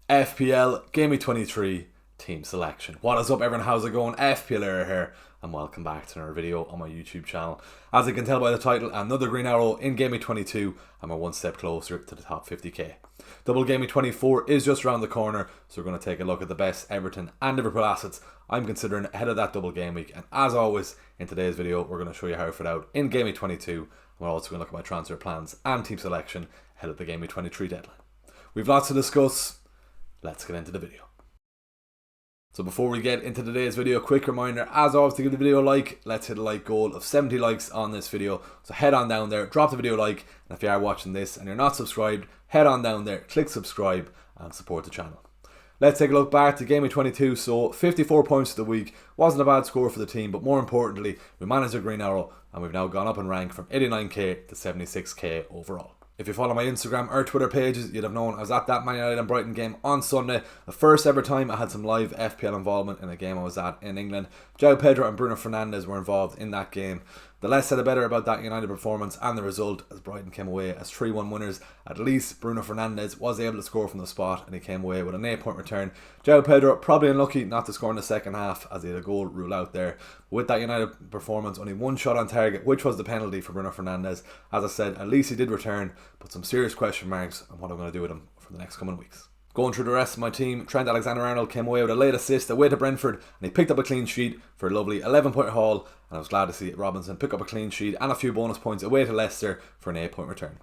FPL Gameweek 23 team selection. What is up everyone, how's it going? FPL Era here and welcome back to another video on my YouTube channel. As you can tell by the title, another green arrow in Gameweek 22 and we're one step closer to the top 50k. Double Gameweek 24 is just around the corner, so we're going to take a look at the best Everton and Liverpool assets I'm considering ahead of that double game week. And as always, in today's video we're going to show you how I fit out in Gameweek 22. We're also going to look at my transfer plans and team selection ahead of the Gameweek 23 deadline. We've lots to discuss. Let's get into the video. So before we get into today's video, quick reminder, as always, to give the video a like. Let's hit a like goal of 70 likes on this video. So head on down there, drop the video a like, and if you are watching this and you're not subscribed, head on down there, click subscribe and support the channel. Let's take a look back to Gameweek 22. So 54 points of the week, wasn't a bad score for the team, but more importantly, we managed a green arrow and we've now gone up in rank from 89k to 76k overall. If you follow my Instagram or Twitter pages, you'd have known I was at that Man United and Brighton game on Sunday. The first ever time I had some live FPL involvement in a game I was at in England. João Pedro and Bruno Fernandes were involved in that game. The less said the better about that United performance and the result, as Brighton came away as 3-1 winners. At least Bruno Fernandes was able to score from the spot and he came away with an 8-point return. João Pedro probably unlucky not to score in the second half as he had a goal ruled out there. With that United performance, only one shot on target, which was the penalty for Bruno Fernandes. As I said, at least he did return, but some serious question marks on what I'm going to do with him for the next coming weeks. Going through the rest of my team, Trent Alexander-Arnold came away with a late assist away to Brentford and he picked up a clean sheet for a lovely 11-point haul, and I was glad to see Robinson pick up a clean sheet and a few bonus points away to Leicester for an 8-point return.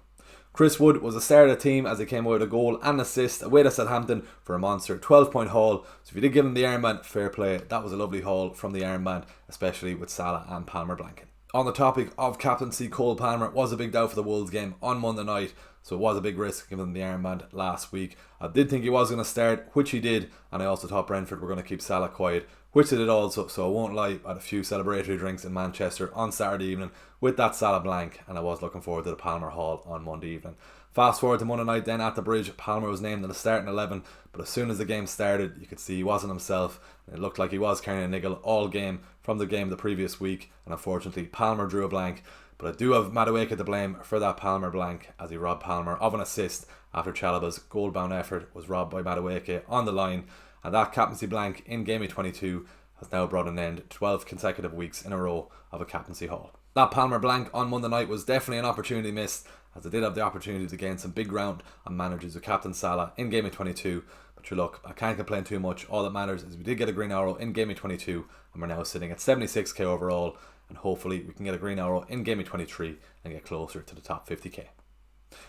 Chris Wood was the star of the team as he came away with a goal and assist away to Southampton for a monster 12-point haul. So if you did give him the armband, fair play. That was a lovely haul from the armband, especially with Salah and Palmer blanking. On the topic of captaincy, Cole Palmer was a big doubt for the Wolves game on Monday night, so it was a big risk giving him the armband last week. I did think he was going to start, which he did, and I also thought Brentford were going to keep Salah quiet, which they did also, so I won't lie, I had a few celebratory drinks in Manchester on Saturday evening with that Salah blank, and I was looking forward to the Palmer haul on Monday evening. Fast forward to Monday night then at the Bridge, Palmer was named in the starting 11, but as soon as the game started, you could see he wasn't himself. It looked like he was carrying a niggle all game from the game the previous week, and unfortunately Palmer drew a blank. But I do have Madueke to blame for that Palmer blank, as he robbed Palmer of an assist after Chalobah's goal-bound effort was robbed by Madueke on the line, and that captaincy blank in Gameweek 22 has now brought an end to 12 consecutive weeks in a row of a captaincy haul. That Palmer blank on Monday night was definitely an opportunity missed, as I did have the opportunity to gain some big ground on managers with Captain Salah in Gameweek 22. But sure, look, I can't complain too much. All that matters is we did get a green arrow in Gameweek 22 and we're now sitting at 76k overall, and hopefully we can get a green arrow in Gameweek 23 and get closer to the top 50k.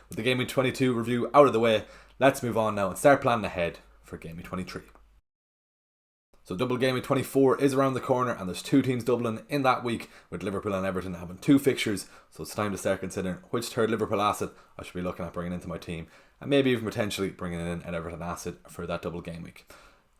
With the Gameweek 22 review out of the way, let's move on now and start planning ahead for Gameweek 23. So double Gameweek 24 is around the corner and there's two teams doubling in that week, with Liverpool and Everton having two fixtures, so it's time to start considering which third Liverpool asset I should be looking at bringing into my team, and maybe even potentially bringing in an Everton asset for that double game week.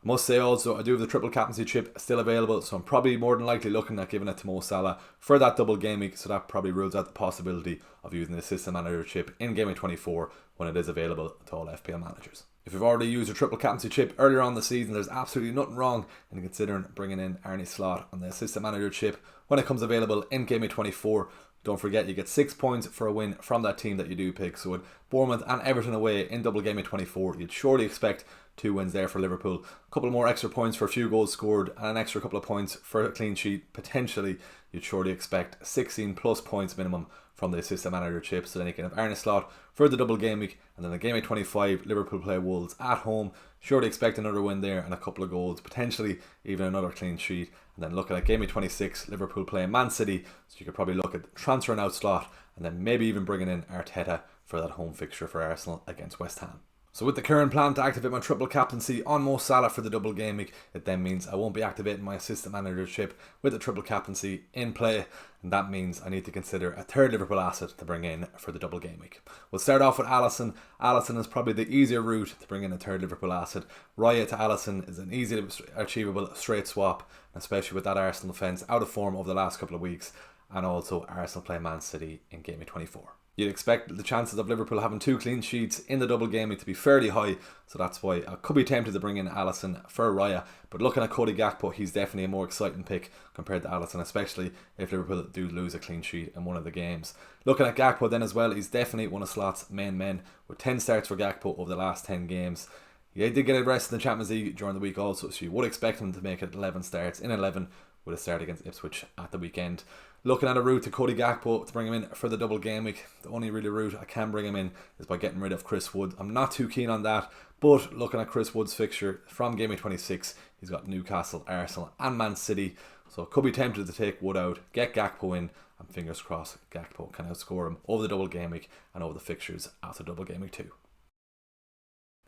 I must say also, I do have the triple captaincy chip still available, so I'm probably more than likely looking at giving it to Mo Salah for that double game week, so that probably rules out the possibility of using the assistant manager chip in Gameweek 24 when it is available to all FPL managers. If you've already used your triple captaincy chip earlier on the season, there's absolutely nothing wrong in considering bringing in Arne Slot on the assistant manager chip when it comes available in Gameweek 24. Don't forget, you get 6 points for a win from that team that you do pick. So with Bournemouth and Everton away in double Gameweek 24, you'd surely expect 2 wins there for Liverpool. A couple more extra points for a few goals scored and an extra couple of points for a clean sheet. Potentially, you'd surely expect 16 plus points minimum from the assistant manager chip. So then you can have Arne Slot for the double game week, and then the Gameweek 25, Liverpool play Wolves at home. Surely expect another win there and a couple of goals, potentially even another clean sheet. And then looking at Gameweek 26, Liverpool play Man City, so you could probably look at transferring out Slot and then maybe even bringing in Arteta for that home fixture for Arsenal against West Ham. So with the current plan to activate my triple captaincy on Mo Salah for the double game week, it then means I won't be activating my assistant manager chip with the triple captaincy in play, and that means I need to consider a third Liverpool asset to bring in for the double game week. We'll start off with Alisson. Alisson is probably the easier route to bring in a third Liverpool asset. Raya to Alisson is an easily achievable straight swap, especially with that Arsenal defence out of form over the last couple of weeks, and also Arsenal play Man City in Gameweek 24. You'd expect the chances of Liverpool having 2 clean sheets in the double game week to be fairly high, so that's why I could be tempted to bring in Alisson for Raya. But looking at Cody Gakpo, he's definitely a more exciting pick compared to Alisson, especially if Liverpool do lose a clean sheet in one of the games. Looking at Gakpo then as well, he's definitely one of Slot's main men, with 10 starts for Gakpo over the last 10 games. He did get a rest in the Champions League during the week also, so you would expect him to make it 11 starts in 11 with a start against Ipswich at the weekend. Looking at a route to Cody Gakpo to bring him in for the double game week. The only really route I can bring him in is by getting rid of Chris Wood. I'm not too keen on that, but looking at Chris Wood's fixture from Game Week 26, he's got Newcastle, Arsenal and Man City, so could be tempted to take Wood out, get Gakpo in, and fingers crossed Gakpo can outscore him over the double game week and over the fixtures after double game week 2.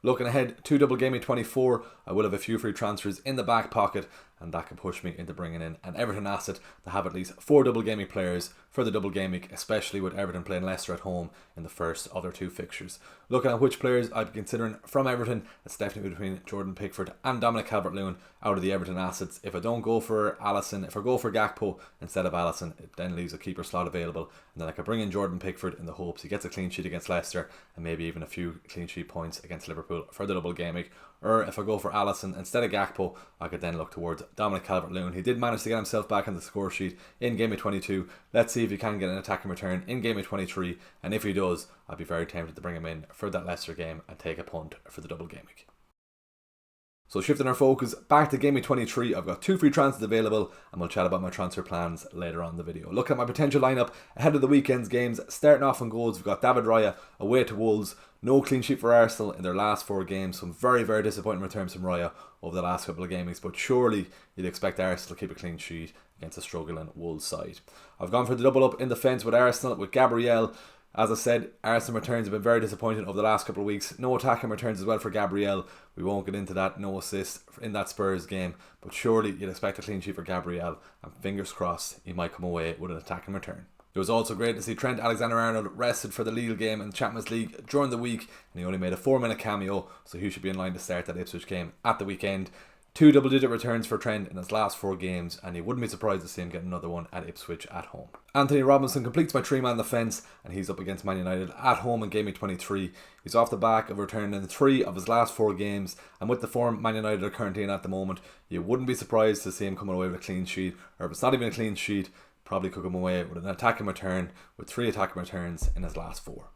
Looking ahead to double game week 24, I will have a few free transfers in the back pocket, and that can push me into bringing in an Everton asset to have at least 4 double game week players for the double game week, especially with Everton playing Leicester at home in the first of their 2 fixtures. Looking at which players I'd be considering from Everton, it's definitely between Jordan Pickford and Dominic Calvert-Lewin out of the Everton assets. If I don't go for Alisson, if I go for Gakpo instead of Alisson, it then leaves a keeper slot available, and then I could bring in Jordan Pickford in the hopes he gets a clean sheet against Leicester and maybe even a few clean sheet points against Liverpool for the double game week. Or if I go for Alisson instead of Gakpo, I could then look towards Dominic Calvert-Lewin. He did manage to get himself back on the score sheet in Game Week 22. Let's see if he can get an attacking return in Game Week 23, and if he does, I'd be very tempted to bring him in for that Leicester game and take a punt for the double game week. So shifting our focus back to Game Week 23, I've got 2 free transfers available, and we'll chat about my transfer plans later on in the video. Looking at my potential lineup ahead of the weekend's games, starting off on goals, we've got David Raya away to Wolves. No clean sheet for Arsenal in their last 4 games. Some very, very disappointing returns from Raya over the last couple of games, but surely you'd expect Arsenal to keep a clean sheet against a struggling Wolves side. I've gone for the double up in defence with Arsenal, with Gabriel. As I said, Arsenal returns have been very disappointing over the last couple of weeks. No attacking returns as well for Gabriel. We won't get into that. No assist in that Spurs game. But surely you'd expect a clean sheet for Gabriel. And fingers crossed he might come away with an attacking return. It was also great to see Trent Alexander-Arnold rested for the Lille game in the Champions League during the week. And he only made a 4-minute cameo. So he should be in line to start that Ipswich game at the weekend. 2 double-digit returns for Trent in his last 4 games, and he wouldn't be surprised to see him get another one at Ipswich at home. Anthony Robinson completes my 3-man defence, and he's up against Man United at home in Game Week 23. He's off the back of returning in 3 of his last 4 games, and with the form Man United are currently in at the moment, you wouldn't be surprised to see him coming away with a clean sheet, or if it's not even a clean sheet, probably could come away with an attacking return, with 3 attacking returns in his last 4.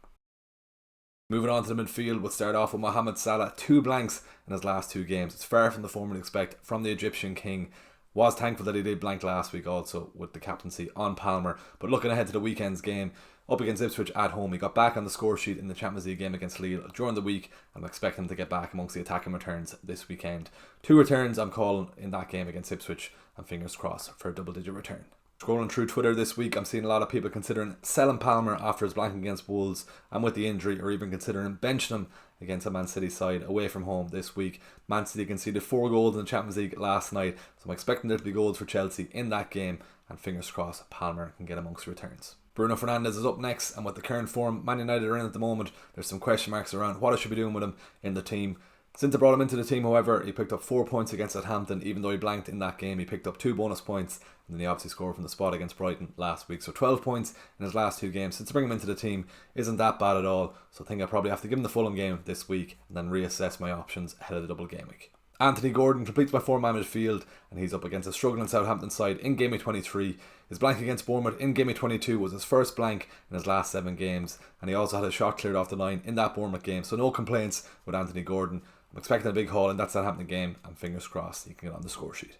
Moving on to the midfield, we'll start off with Mohamed Salah, 2 blanks in his last 2 games. It's far from the form we'd expect from the Egyptian king. Was thankful that he did blank last week also with the captaincy on Palmer. But looking ahead to the weekend's game, up against Ipswich at home, he got back on the score sheet in the Champions League game against Lille during the week. I'm expecting him to get back amongst the attacking returns this weekend. 2 returns I'm calling in that game against Ipswich, and fingers crossed for a double-digit return. Scrolling through Twitter this week, I'm seeing a lot of people considering selling Palmer after his blanking against Wolves and with the injury, or even considering benching him against a Man City side away from home this week. Man City conceded 4 goals in the Champions League last night, so I'm expecting there to be goals for Chelsea in that game, and fingers crossed Palmer can get amongst returns. Bruno Fernandes is up next, and with the current form Man United are in at the moment, there's some question marks around what I should be doing with him in the team. Since I brought him into the team, however, he picked up 4 points against Southampton. Even though he blanked in that game, he picked up 2 bonus points, and then he obviously scored from the spot against Brighton last week. So 12 points in his last 2 games. Since I bring him into the team isn't that bad at all, so I think I probably have to give him the Fulham game this week and then reassess my options ahead of the double game week. Anthony Gordon completes my 4-man midfield, and he's up against a struggling Southampton side in Game Week 23. His blank against Bournemouth in Game Week 22 was his first blank in his last 7 games, and he also had a shot cleared off the line in that Bournemouth game, so no complaints with Anthony Gordon. I'm expecting a big haul in that Southampton game, and fingers crossed he can get on the score sheet.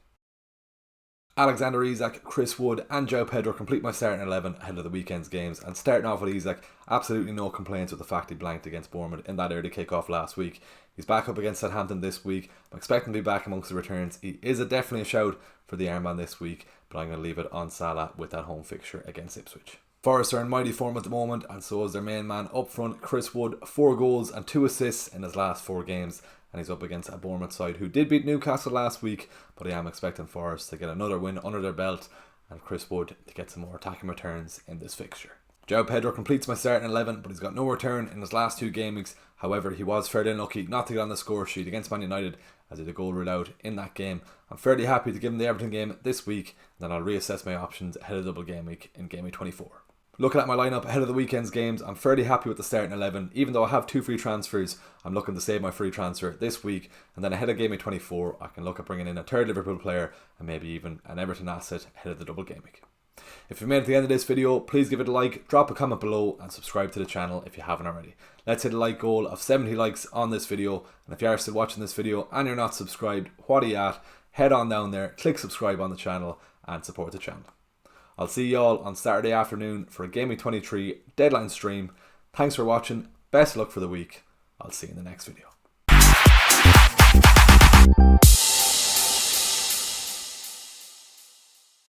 Alexander Isak, Chris Wood and João Pedro complete my starting 11 ahead of the weekend's games, and starting off with Isak, absolutely no complaints with the fact he blanked against Bournemouth in that early kick-off last week. He's back up against Southampton this week. I'm expecting to be back amongst the returns. He is definitely a shout for the armband this week, but I'm going to leave it on Salah with that home fixture against Ipswich. Forest are in mighty form at the moment, and so is their main man up front, Chris Wood, 4 goals and 2 assists in his last 4 games, and he's up against a Bournemouth side who did beat Newcastle last week, but I am expecting Forest to get another win under their belt, and Chris Wood to get some more attacking returns in this fixture. João Pedro completes my starting 11, but he's got no return in his last 2 game weeks. However, he was fairly unlucky not to get on the score sheet against Man United, as he had a goal ruled out in that game. I'm fairly happy to give him the Everton game this week, and then I'll reassess my options ahead of the double game week in Game Week 24. Looking at my lineup ahead of the weekend's games, I'm fairly happy with the starting 11. Even though I have 2 free transfers, I'm looking to save my free transfer this week, and then ahead of Game Week 24, I can look at bringing in a 3rd Liverpool player and maybe even an Everton asset ahead of the double game week. If you made it to the end of this video, please give it a like, drop a comment below and subscribe to the channel if you haven't already. Let's hit a like goal of 70 likes on this video, and if you are still watching this video and you're not subscribed, what are you at? Head on down there, click subscribe on the channel and support the channel. I'll see you all on Saturday afternoon for a Gameweek 23 deadline stream. Thanks for watching, best of luck for the week. I'll see you in the next video.